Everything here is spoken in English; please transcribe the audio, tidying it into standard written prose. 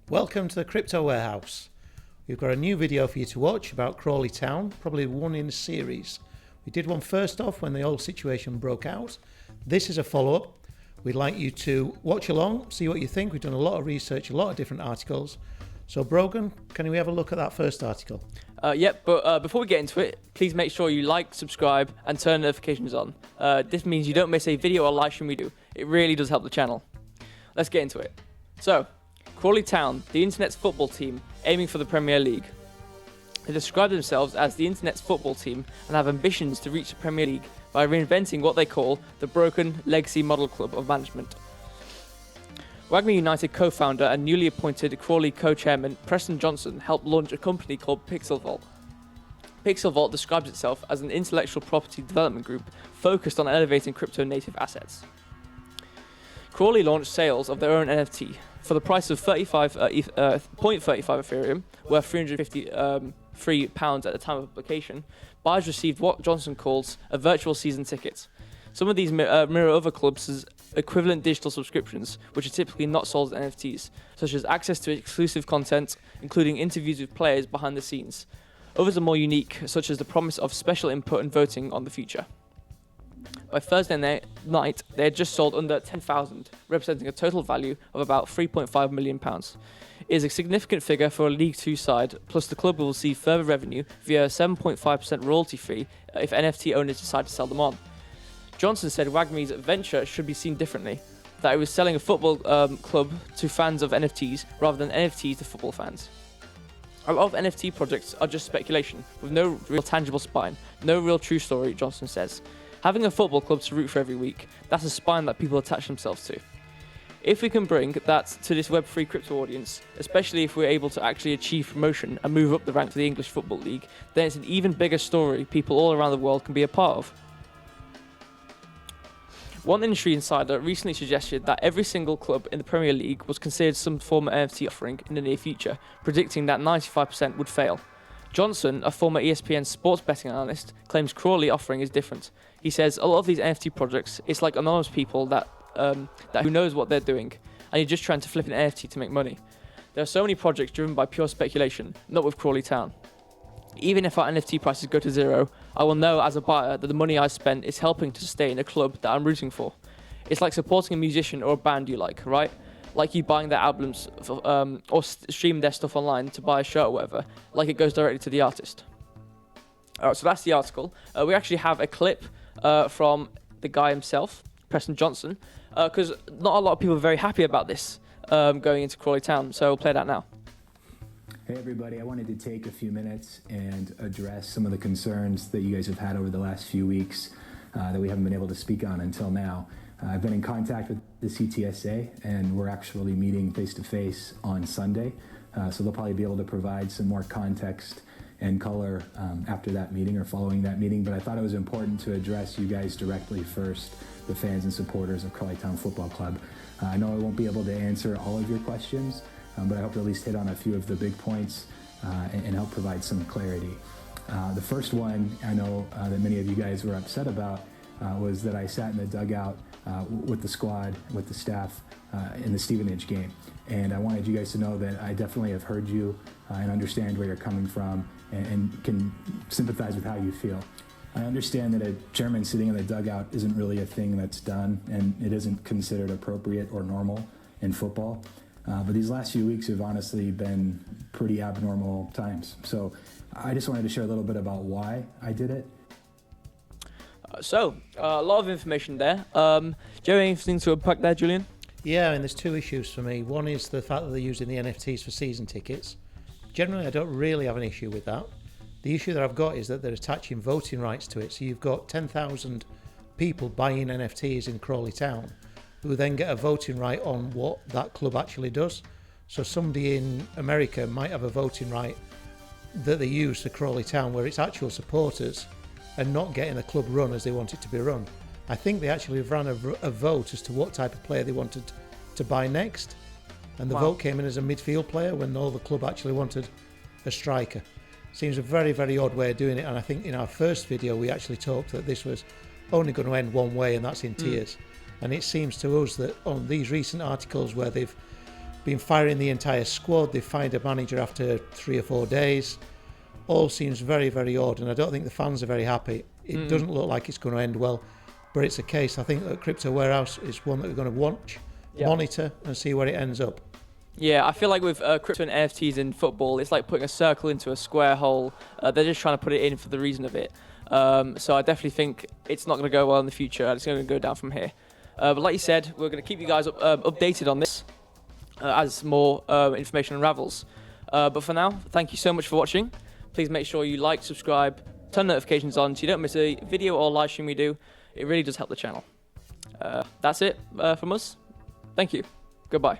Welcome to the Crypto Warehouse. We've got a new video for you to watch about Crawley Town, probably one in a series. We did one first off when the whole situation broke out. This is a follow-up. We'd like you to watch along, see what you think. We've done a lot of research, a lot of different articles. So Brogan, can we have a look at that first article? But before we get into it, please make sure you like, subscribe, and turn notifications on. This means you don't miss a video or live stream we do. It really does help the channel. Let's get into it. So, Crawley Town, the internet's football team, aiming for the Premier League. They describe themselves as the internet's football team and have ambitions to reach the Premier League by reinventing what they call the broken legacy model club of management. WAGMI United co-founder and newly appointed Crawley co-chairman Preston Johnson helped launch a company called Pixel Vault. Pixel Vault describes itself as an intellectual property development group focused on elevating crypto-native assets. Crawley launched sales of their own NFT for the price of 0.35 Ethereum, worth £353 at the time of application. Buyers received what Johnson calls a virtual season ticket. Some of these mirror other clubs' equivalent digital subscriptions, which are typically not sold as NFTs, such as access to exclusive content, including interviews with players behind the scenes. Others are more unique, such as the promise of special input and voting on the future. By Thursday night, they had just sold under 10,000, representing a total value of about £3.5 million. It is a significant figure for a League Two side, plus the club will receive further revenue via a 7.5% royalty fee if NFT owners decide to sell them on. Johnson said WAGMI's venture should be seen differently, that it was selling a football club to fans of NFTs rather than NFTs to football fans. A lot of NFT projects are just speculation, with no real tangible spine, no real true story, Johnson says. Having a football club to root for every week, that's a spine that people attach themselves to. If we can bring that to this Web3 crypto audience, especially if we're able to actually achieve promotion and move up the ranks of the English Football League, then it's an even bigger story people all around the world can be a part of. One industry insider recently suggested that every single club in the Premier League was considered some form of NFT offering in the near future, predicting that 95% would fail. Johnson, a former ESPN sports betting analyst, claims Crawley offering is different. He says a lot of these NFT projects, it's like anonymous people that who knows what they're doing, and you're just trying to flip an NFT to make money. There are so many projects driven by pure speculation, not with Crawley Town. Even if our NFT prices go to zero, I will know as a buyer that the money I spent is helping to sustain a club that I'm rooting for. It's like supporting a musician or a band you like, right? Like you buying their albums or streaming their stuff online to buy a shirt or whatever, like it goes directly to the artist. Alright, so that's the article. We actually have a clip from the guy himself, Preston Johnson, because not a lot of people are very happy about this going into Crawley Town, so we'll play that now. Hey everybody, I wanted to take a few minutes and address some of the concerns that you guys have had over the last few weeks that we haven't been able to speak on until now. I've been in contact with the CTSA and we're actually meeting face-to-face on Sunday, so they'll probably be able to provide some more context and color after that meeting or following that meeting, but I thought it was important to address you guys directly first, the fans and supporters of Crawley Town Football Club. I know I won't be able to answer all of your questions, but I hope to at least hit on a few of the big points and help provide some clarity. The first one I know that many of you guys were upset about was that I sat in the dugout with the squad, with the staff in the Stevenage game. And I wanted you guys to know that I definitely have heard you and understand where you're coming from and can sympathize with how you feel. I understand that a chairman sitting in the dugout isn't really a thing that's done and it isn't considered appropriate or normal in football. But these last few weeks have honestly been pretty abnormal times. So I just wanted to share a little bit about why I did it. So, a lot of information there. Do you have anything to unpack there, Julian? Yeah, and there's two issues for me. One is the fact that they're using the NFTs for season tickets. Generally, I don't really have an issue with that. The issue that I've got is that they're attaching voting rights to it. So you've got 10,000 people buying NFTs in Crawley Town who then get a voting right on what that club actually does. So somebody in America might have a voting right that they use for Crawley Town where it's actual supporters and not getting the club run as they want it to be run. I think they actually ran a vote as to what type of player they wanted to buy next. And the vote came in as a midfield player when all the club actually wanted a striker. Seems a very, very odd way of doing it. And I think in our first video, we actually talked that this was only going to end one way, and that's in tears. And it seems to us that on these recent articles where they've been firing the entire squad. They fired a manager after 3 or 4 days. All seems very, very odd, and I don't think the fans are very happy. It doesn't look like it's going to end well, but it's a case. I think that Crypto Warehouse is one that we're going to watch, monitor, and see where it ends up. Yeah, I feel like with crypto and NFTs in football, it's like putting a circle into a square hole. They're just trying to put it in for the reason of it. So I definitely think it's not going to go well in the future. It's going to go down from here. But like you said, we're going to keep you guys updated on this as more information unravels. But for now, thank you so much for watching. Please make sure you like, subscribe, turn notifications on so you don't miss a video or live stream we do. It really does help the channel. That's it from us. Thank you. Goodbye.